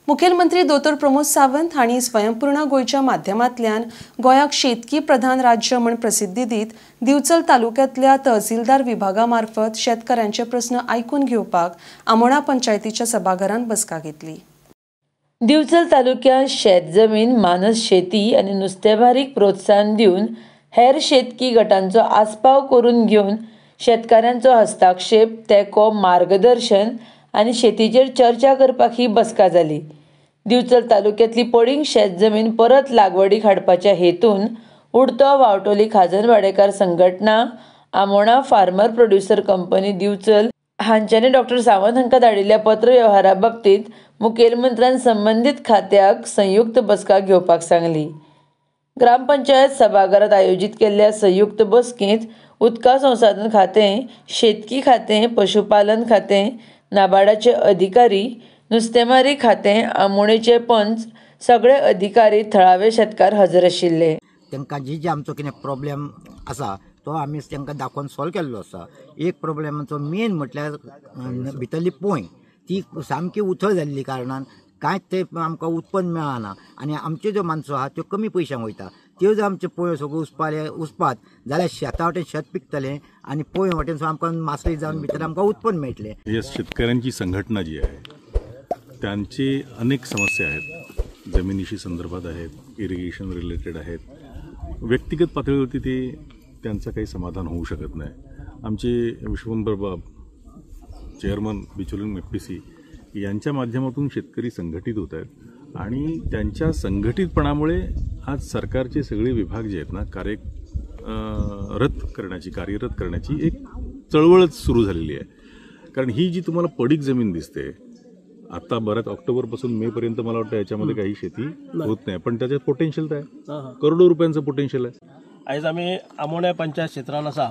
मुखेलमंत्री दोतोर प्रमोद सावंत हांणी स्वयंपूर्ण गोयच्या माध्यमांतल्यान गोंयाक शेतकी प्रधान राज्य म्हण प्रसिद्धी दीत दिवचल तालुक्यांतल्या तहसीलदार विभागा मार्फत शेतकारांचे प्रस्न आयकून घेवपाक आमोणा पंचायतीच्या सभाघरांत बसका घेतली। दिवचल तालुक्यांत शेतजमीन, मानस शेती आनी नुस्तेंमारीक प्रोत्साहन दिवन हेर शेतकी गटांचो आस्पाव करून घेवन शेतकारांचो हस्तक्षेप, तेंको, मार्गदर्शन आनी शेतीचेर चर्चा करपाक ही बसका जाली। दिवचल तालुक्यांतली पडींग शेतजमीन परत लागवडीक हाडपाच्या हेतून उडतो वावटोली Khajan Vadekar Sanghatana, Amona farmer producer company Divchal हांच्यांनी डॉ. सावंत हांकां धाडिल्ल्या पत्र व्यवहारा बाबतींत मुखेलमंत्र्यान संबंदीत खात्याक संयुक्त बसका घेवपाक सांगली। ग्रामपंचायत सभाघरांत आयोजीत केल्ल्या संयुक्त बसकेंत उदका संसाधन खातें, शेतकी खातें, पशुपालन खातें, नाबार्डाचे अधिकारी, नुस्तेंमारी खातें, आमोणेचे पंच सगळे अधिकारी थळावे शेतकार हजर आशिल्ले। तांकां जे आमचो कितें प्रॉब्लेम आसा तो आमी तांकां दाखोवन सॉल्व केल्लो आसा। एक प्रॉब्लेमाचो मेन म्हटल्यार भितरली पोंय ती सामकी उथळ जाल्ली कारणान कांयच ते आमकां उत्पन्न मेळना आनी आमच्यो ज्यो माणसो आहा त्यो कमी पयशांक वयता। त्यो जर आमच्यो पोंयो सगळ्यो उसपात जाल्यार शेता वाटेन शेत पिकतलें आनी पोंय वाटेन आमकां मासळी जावन भितर आमकां उत्पन्न मेळटलें। हे शेतकऱ्यांची संघटना जी आहे त्यांची अनेक समस्या आहेत, जमिनीशी संदर्भात आहेत, इरिगेशन रिलेटेड आहेत। व्यक्तिगत पातळीवरती त्यांचं काही समाधान होऊ शकत नाही। आमचे विश्वंभर बाब चेअरमन बिचोलिन एफपीसी यांच्या माध्यमातून शेतकरी संघटित होत आहेत आणि त्यांच्या संघटितपणामुळे आज सरकारचे सगळे विभाग जे आहेत ना कार्यरत करण्याची एक चळवळच सुरू झालेली आहे। कारण ही जी तुम्हाला पडीक जमीन दिसते आता बऱ्याच ऑक्टोबरपासून मे पर्यंत मला वाटतं याच्यामध्ये काही शेती होत नाही, पण त्याच्यात पोटेन्शियल काय करोडो रुपयांचं पोटेन्शियल आहे। आयज आमी आमोण्या पंचायत क्षेत्रान आसा,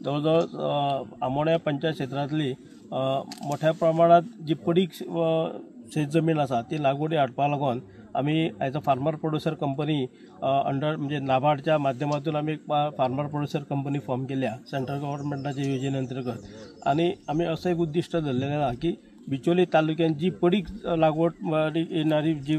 जवळजवळ आमोण्या पंचायत क्षेत्रांतली मोठ्या प्रमाणात जी पडीक शेतजमीन आसा ती लागवडी हाडपा लागून आमी as a farmer producer company under म्हणजे नाबार्डच्या माध्यमातून आमी फार्मर प्रोड्युसर कंपनी फॉर्म केल्या सेंट्रल गव्हर्नमेंटाच्या योजने अंतर्गत। आणि आमी असं एक उद्दिष्ट धरलेलें आसा की बिचोली तालुक्यांत जी पडीक लागवड येणारी जी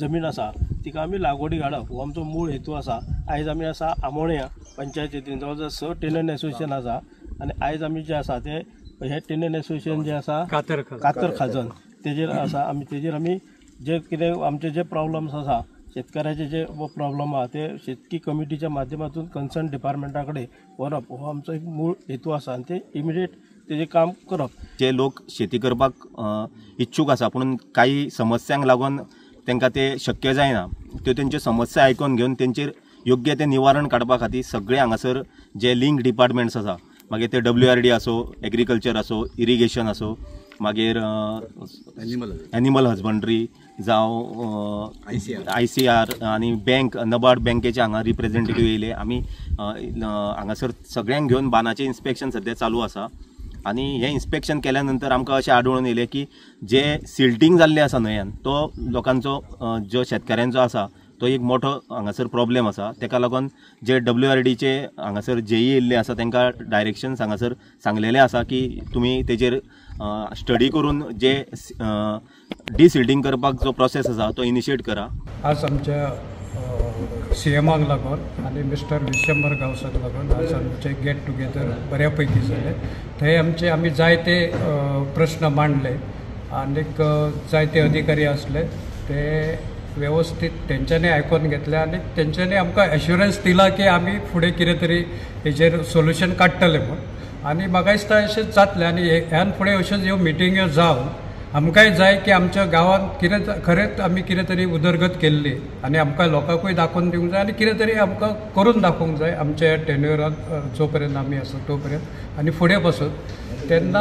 जमीन आसा तिका आमी लागवडी हाडप हो आमचो मूळ हेतू आसा। आयज आमी आसा आमोण्या पंचायतीन जवळजवळ 6 टेनन एसोसिएशन आसा आनी आयज आमी जे आसा ते हे टेनन एसोसिएशन जे आसा कातर खाजन तेजेर आसा। तेजेर आमी जे कितें आमचे जे प्रॉब्लम्स आसा शेतकऱ्याचे जे प्रॉब्लम आहा ते शेतकी कमिटीच्या माध्यमातून कन्सर्न डिपार्टमेंटा कडेन व्हरप हो आमचो एक मूळ हेतू आसा आनी ते इमिडिएट तेजें काम करप। जे लोक शेती करपाक इच्छूक आसा पूण काही समस्यांक लागून तांकां ते शक्य जायना, त्यो तेंच्यो समस्या आयकून घेवन तेंचेर योग्य ते निवारण काडपा खातीर सगळे हांगासर जे लिंक डिपार्टमेंट्स आसा, मागीर ते WRD आसो, एग्रीकल्चर आसो, इरिगेशन आसो, मागीर एनिमल हजबंड्री जावं ICR आनी बँक नबार्ड बँकेचे हांगा रिप्रेझेंटेटिव्ह येयले। आमी हांगासर सगळ्यांक घेवन बांदाचें इन्स्पेक्शन सद्या चालू आसा आनी हे इन्स्पेक्शन केल्या नंतर आमकां अशें आढळून येयलें की जे सिल्टिंग जाल्लें आसा न्हंयान तो लोकांचो जो शेतकऱ्यांचो आसा तो एक मोठो हांगासर प्रॉब्लेम आसा। तेका लागून जे WRDचे हांगासर JE येयल्ले आसा तांकां डायरेक्शन्स हांगासर सांगलेले आसा की तुमी तेजेर स्टडी करून जे डिसिल्टिंग करपाक जो प्रोसेस आसा तो इनिशिएट करा। आज आमच्या CMाक लागून आनी मिस्टर विश्वंभर गावसाक लागून आज आमचे गेट टुगेदर बऱ्यापैकी जाले। थंय आमी जायते प्रश्न मांडले आनीक जायते अधिकारी असले ते व्यवस्थित तेंच्यांनी आयकून घेतले आनी तेंच्यांनी आमकां एश्युरन्स दिला की आमी फुडें कितें तरी हेजेर सोल्युशन काडटले म्हूण। आनी म्हाका दिसता अशें जातलें आनी ह्यान फुडें अश्योच ह्यो मिटिंग्यो जावन आमकांय जाय की आमच्या गांवांत कितें खरेंच आमी कितें तरी उदरगत केल्ली आनी आमकां लोकांकूय दाखोवन दिवंक जाय आनी कितें तरी आमकां करून दाखोवंक जाय आमच्या टेन्युरांत जो पर्यंत आमी आसा तो पर्यंत आनी फुडें पासून तेन्ना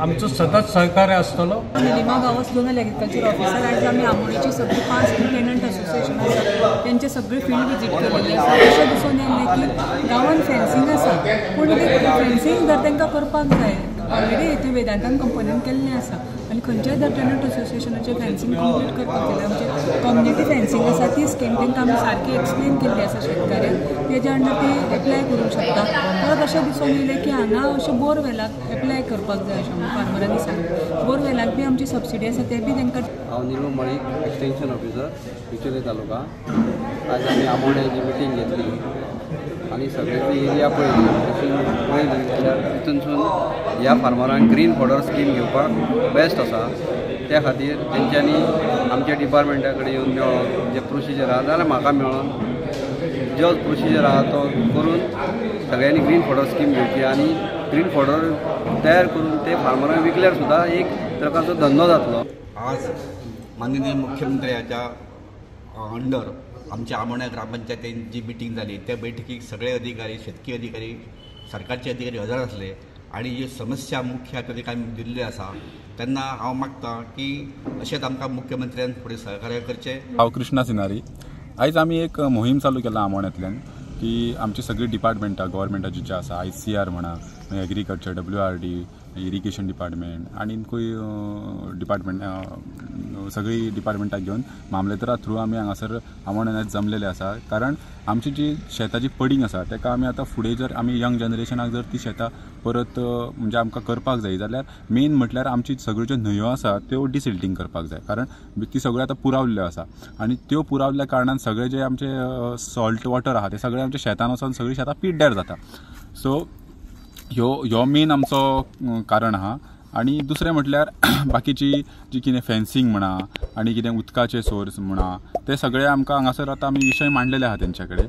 आमचो सतत सहकार्य आसतलो। Lima Gawas zonal agriculture officer आयज आमी आमोणेची सगळी 5 टेनंट असोसिएशन आसा तेंचे सगळे फील्ड विजीट केलेली आसा। अशें दिसून येयलें की गांवांत फेन्सींग आसा पूण तें फेन्सींग जर तांकां करपाक जाय ऑलरेडी इथे वेदांतान कंपनीन केल्लें आसा आनी खंयच्याय जर टेनंट असोसिएशनाचे फेन्सींग कंप्लीट करपाक जाल्यार आमचे कम्युनिटी फेन्सींग आसा ती स्कीम तांकां आमी सारकी एक्सप्लेन केल्ली आसा शेतकऱ्यांक तेज्या अंडर ती एप्लाय करूंक शकता. परत अशें दिसून येयलें की हांगा अशें बोरवेलाक एप्लाय करपाक जाय अशें म्हणून फार्मरांनी सांगलें. बोरवेलाक बी आमची सबसिडी आसा ते बी तांकां. हांव निलू मळीक एक्सटेंशन ऑफिसर बिचोले तालुका. आज आमी आमोण्याची मिटींग घेतली आनी सगळे ती एरिया पळयली जाल्यार तितूनसून ह्या फार्मरांक ग्रीन फॉडर स्कीम घेवपाक बेस्ट आसा. त्या खातीर तेंच्यांनी आमच्या डिपार्टमेंटा कडेन येवन मेळोन जे प्रोसिजर आहा जाल्यार म्हाका मेळोन जो प्रोसिजर आहा तो करून सगळ्यांनी ग्रीन फॉडर स्कीम घेवची आनी ग्रीन फॉडर तयार करून ते फार्मरांक विकल्यार सुद्दां एक प्रकारचो धंदो जातलो. आज माननीय मुख्यमंत्र्याच्या अंडर आमच्या आमोण्या ग्रामपंचायतीन जी मिटींग जाली त्या बैठकीक सगळे अधिकारी शेतकी अधिकारी सरकारचे अधिकारी हजर आसले आणि जी समस्या मुख्य अधिकारी दिल्ली आसा तेन्ना हांव मागतां की अशेंच आमकां मुख्यमंत्र्यान फुडें सहकार्य करचें. हांव कृष्णा सिनारी. आयज आमी एक मोहीम चालू केला आमोण्यांतल्यान की आमची सगळी डिपार्टमेंटां गव्हर्मेंटाची जी आसा ICR म्हणा एग्रीकल्चर WRD इरिगेशन डिपार्टमेंट आनी डिपार्टमेंट सगळी डिपार्टमेंटाक घेवन मामलेदारा थ्रू आमी हांगासर आमोण्यात जमलेले आसा. कारण आमची जी शेताची पडींग आसा ताका आमी आतां फुडें जर आमी यंग जनरेशनाक जर ती शेतां परत म्हणजे आमकां करपाक जाय जाल्यार मेन म्हटल्यार आमची सगळ्यो ज्यो न्हंयो आसा त्यो डिसिल्टींग करपाक जाय. कारण ती सगळ्यो आतां पुरावल्ल्यो आसा आनी त्यो पुरावल्ल्या कारणान सगळे जे आमचे सॉल्ट वॉटर आहा ते सगळे आमच्या शेतान वचून सगळीं शेतां पिड्ड्यार जाता. सो ह्यो मेन आमचो कारण आहा. आनी दुसरें म्हटल्यार बाकीची जी कितें फेन्सींग म्हणा आनी कितें उदकाचे सोर्स म्हणा ते सगळे आमकां हांगासर आतां आमी विशय मांडलेले आहा तेंच्या कडेन.